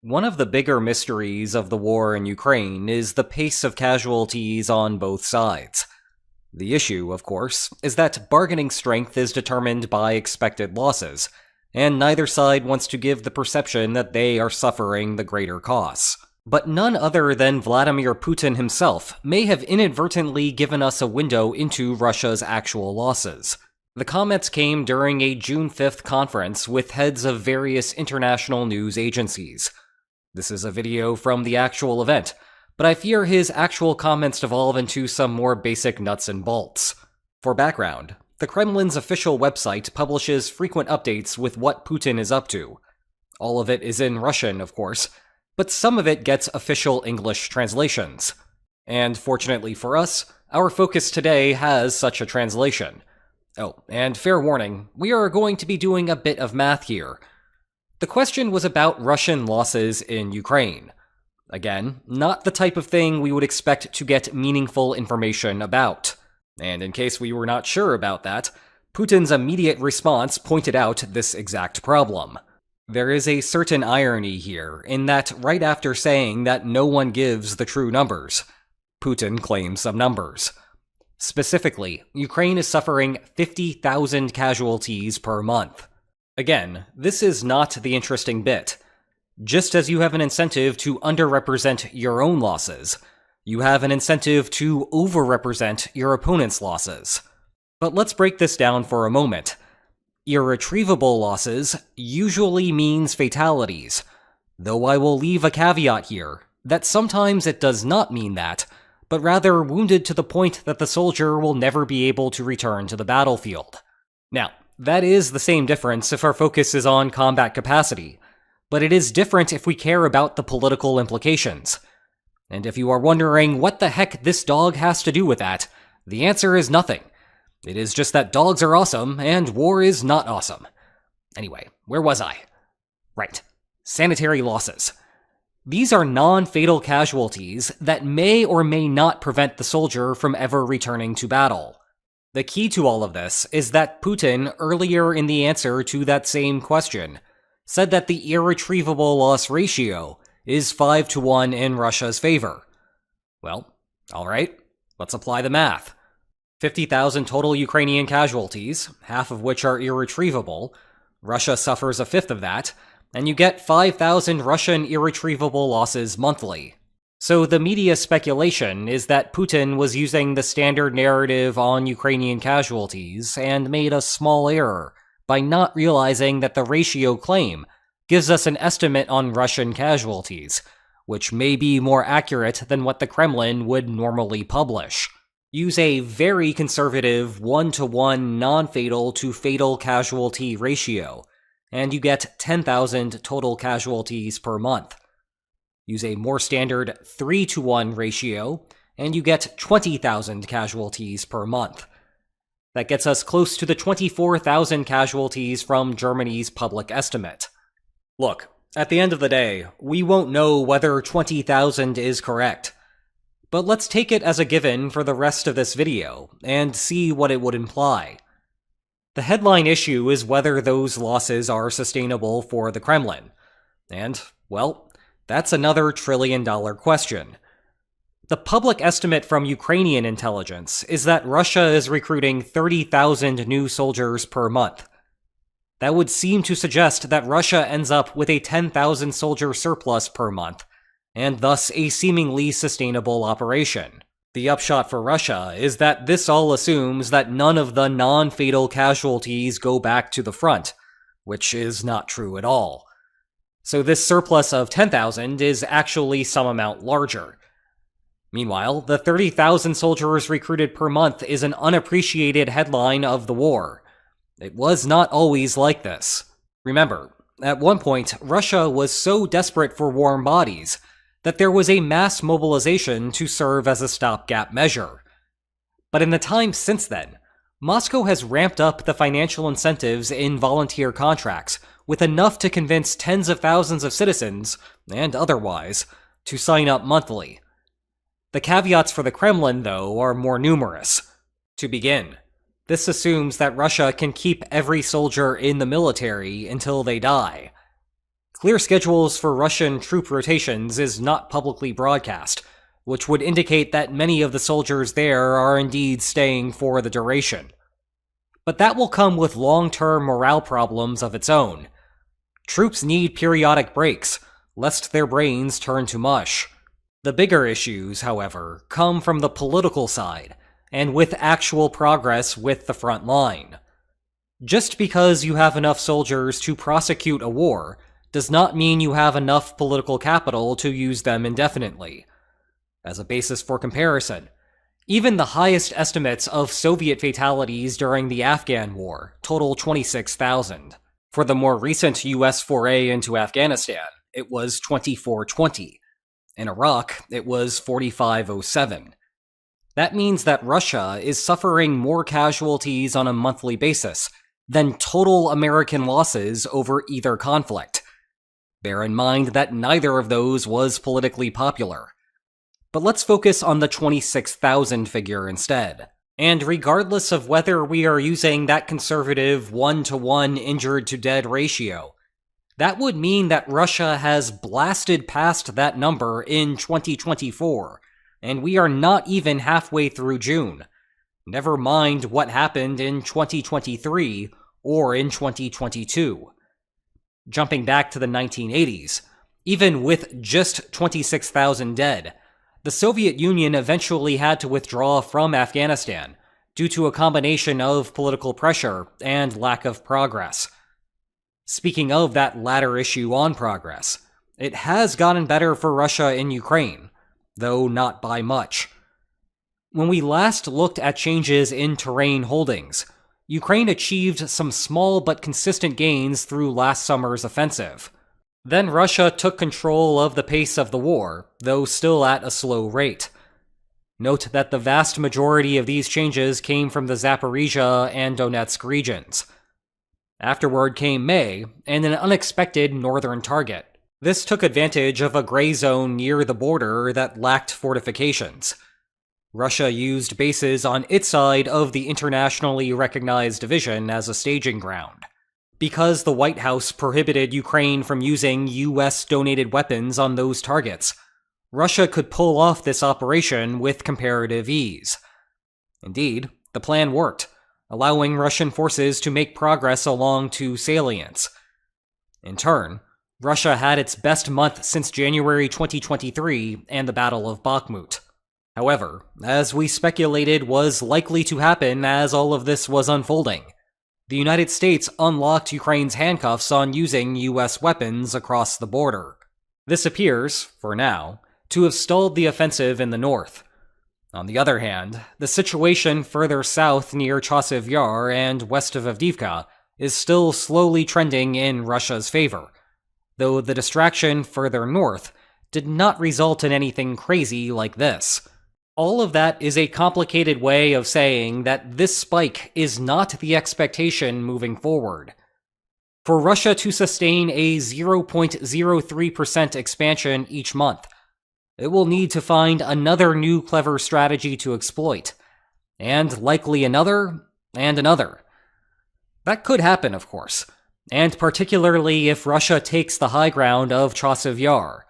One of the bigger mysteries of the war in Ukraine is the pace of casualties on both sides. The issue, of course, is that bargaining strength is determined by expected losses, and neither side wants to give the perception that they are suffering the greater costs. But none other than Vladimir Putin himself may have inadvertently given us a window into Russia's actual losses. The comments came during a June 5th conference with heads of various international news agencies. This is a video from the actual event, but I fear his actual comments devolve into some more basic nuts and bolts. For background, the Kremlin's official website publishes frequent updates with what Putin is up to. All of it is in Russian, of course, but some of it gets official English translations. And fortunately for us, our focus today has such a translation. Oh, and fair warning, we are going to be doing a bit of math here. The question was about Russian losses in Ukraine. Again, not the type of thing we would expect to get meaningful information about. And in case we were not sure about that, Putin's immediate response pointed out this exact problem. There is a certain irony here, in that right after saying that no one gives the true numbers, Putin claims some numbers. Specifically, Ukraine is suffering 50,000 casualties per month. Again, this is not the interesting bit. Just as you have an incentive to underrepresent your own losses, you have an incentive to overrepresent your opponent's losses. But let's break this down for a moment. Irretrievable losses usually means fatalities, though I will leave a caveat here, that sometimes it does not mean that, but rather wounded to the point that the soldier will never be able to return to the battlefield. Now, that is the same difference if our focus is on combat capacity, but it is different if we care about the political implications. And if you are wondering what the heck this dog has to do with that, the answer is nothing. It is just that dogs are awesome, and war is not awesome. Anyway, where was I? Right, sanitary losses. These are non-fatal casualties that may or may not prevent the soldier from ever returning to battle. The key to all of this is that Putin, earlier in the answer to that same question, said that the irretrievable loss ratio is 5-1 in Russia's favor. Well, alright, let's apply the math. 50,000 total Ukrainian casualties, half of which are irretrievable. Russia suffers a fifth of that, and you get 5,000 Russian irretrievable losses monthly. So the media speculation is that Putin was using the standard narrative on Ukrainian casualties and made a small error by not realizing that the ratio claim gives us an estimate on Russian casualties, which may be more accurate than what the Kremlin would normally publish. Use a very conservative 1-to-1 non-fatal to fatal casualty ratio, and you get 10,000 total casualties per month. Use a more standard 3-to-1 ratio, and you get 20,000 casualties per month. That gets us close to the 24,000 casualties from Germany's public estimate. Look, at the end of the day, we won't know whether 20,000 is correct. But let's take it as a given for the rest of this video, and see what it would imply. The headline issue is whether those losses are sustainable for the Kremlin. And, well, that's another trillion-dollar question. The public estimate from Ukrainian intelligence is that Russia is recruiting 30,000 new soldiers per month. That would seem to suggest that Russia ends up with a 10,000 soldier surplus per month, and thus a seemingly sustainable operation. The upshot for Russia is that this all assumes that none of the non-fatal casualties go back to the front, which is not true at all. So this surplus of 10,000 is actually some amount larger. Meanwhile, the 30,000 soldiers recruited per month is an unappreciated headline of the war. It was not always like this. Remember, at one point, Russia was so desperate for warm bodies that there was a mass mobilization to serve as a stopgap measure. But in the time since then, Moscow has ramped up the financial incentives in volunteer contracts with enough to convince tens of thousands of citizens, and otherwise, to sign up monthly. The caveats for the Kremlin, though, are more numerous. To begin, this assumes that Russia can keep every soldier in the military until they die. Clear schedules for Russian troop rotations is not publicly broadcast, which would indicate that many of the soldiers there are indeed staying for the duration. But that will come with long-term morale problems of its own. Troops need periodic breaks, lest their brains turn to mush. The bigger issues, however, come from the political side, and with actual progress with the front line. Just because you have enough soldiers to prosecute a war does not mean you have enough political capital to use them indefinitely. As a basis for comparison, even the highest estimates of Soviet fatalities during the Afghan War total 26,000. For the more recent US foray into Afghanistan, it was 2420. In Iraq, it was 4507. That means that Russia is suffering more casualties on a monthly basis than total American losses over either conflict. Bear in mind that neither of those was politically popular. But let's focus on the 26,000 figure instead. And regardless of whether we are using that conservative 1-to-1 injured-to-dead ratio, that would mean that Russia has blasted past that number in 2024, and we are not even halfway through June. Never mind what happened in 2023 or in 2022. Jumping back to the 1980s, even with just 26,000 dead, the Soviet Union eventually had to withdraw from Afghanistan due to a combination of political pressure and lack of progress. Speaking of that latter issue on progress, it has gotten better for Russia in Ukraine, though not by much. When we last looked at changes in terrain holdings, Ukraine achieved some small but consistent gains through last summer's offensive. Then Russia took control of the pace of the war, though still at a slow rate. Note that the vast majority of these changes came from the Zaporizhia and Donetsk regions. Afterward came May, and an unexpected northern target. This took advantage of a gray zone near the border that lacked fortifications. Russia used bases on its side of the internationally recognized division as a staging ground. Because the White House prohibited Ukraine from using US-donated weapons on those targets, Russia could pull off this operation with comparative ease. Indeed, the plan worked, allowing Russian forces to make progress along two salients. In turn, Russia had its best month since January 2023 and the Battle of Bakhmut. However, as we speculated was likely to happen as all of this was unfolding, the United States unlocked Ukraine's handcuffs on using US weapons across the border. This appears, for now, to have stalled the offensive in the north. On the other hand, the situation further south near Chasiv Yar and west of Avdiivka is still slowly trending in Russia's favor, though the distraction further north did not result in anything crazy like this. All of that is a complicated way of saying that this spike is not the expectation moving forward. For Russia to sustain a 0.03% expansion each month, it will need to find another new clever strategy to exploit, and likely another, and another. That could happen, of course, and particularly if Russia takes the high ground of Chasiv Yar.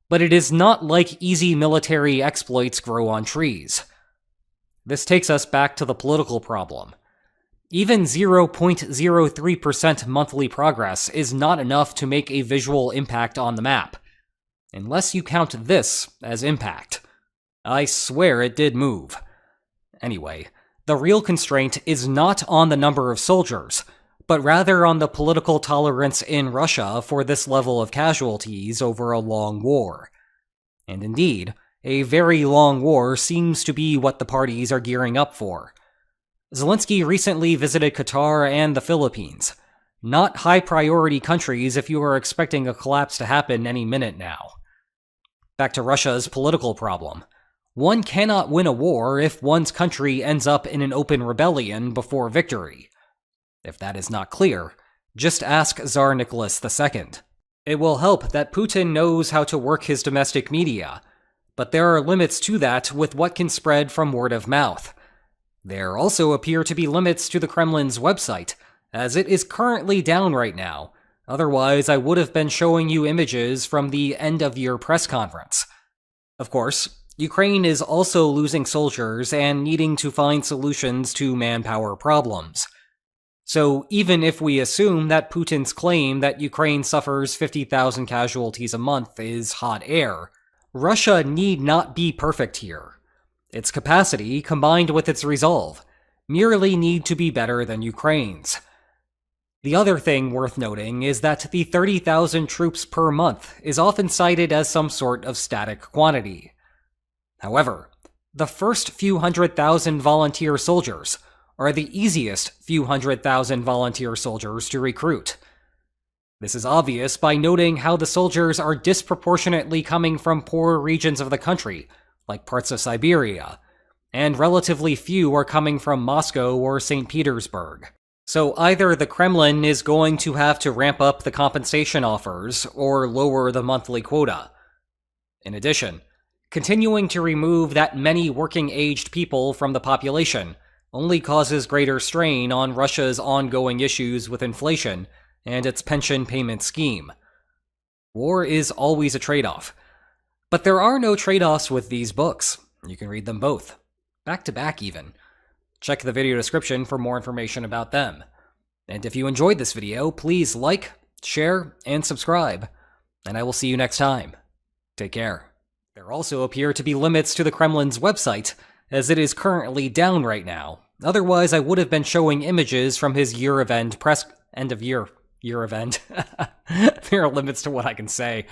But it is not like easy military exploits grow on trees. This takes us back to the political problem. Even 0.03% monthly progress is not enough to make a visual impact on the map, unless you count this as impact. I swear it did move. Anyway, the real constraint is not on the number of soldiers, but rather on the political tolerance in Russia for this level of casualties over a long war. And indeed, a very long war seems to be what the parties are gearing up for. Zelensky recently visited Qatar and the Philippines. Not high-priority countries if you are expecting a collapse to happen any minute now. Back to Russia's political problem. One cannot win a war if one's country ends up in an open rebellion before victory. If that is not clear, just ask Tsar Nicholas II. It will help that Putin knows how to work his domestic media, but there are limits to that with what can spread from word of mouth. There also appear to be limits to the Kremlin's website, as it is currently down right now, Otherwise, I would have been showing you images from the end-of-year press conference. Of course, Ukraine is also losing soldiers and needing to find solutions to manpower problems. So even if we assume that Putin's claim that Ukraine suffers 50,000 casualties a month is hot air, Russia need not be perfect here. Its capacity, combined with its resolve, merely need to be better than Ukraine's. The other thing worth noting is that the 30,000 troops per month is often cited as some sort of static quantity. However, the first few 100,000 volunteer soldiers are the easiest few 100,000 volunteer soldiers to recruit. This is obvious by noting how the soldiers are disproportionately coming from poor regions of the country, like parts of Siberia, and relatively few are coming from Moscow or St. Petersburg. So either the Kremlin is going to have to ramp up the compensation offers or lower the monthly quota. In addition, continuing to remove that many working-aged people from the population only causes greater strain on Russia's ongoing issues with inflation and its pension payment scheme. War is always a trade-off. But there are no trade-offs with these books. You can read them both. Back to back, even. Check the video description for more information about them. And if you enjoyed this video, please like, share, and subscribe. And I will see you next time. Take care. There also appear to be limits to the Kremlin's website, as it is currently down right now. Otherwise, I would have been showing images from his end of year event. There are limits to what I can say.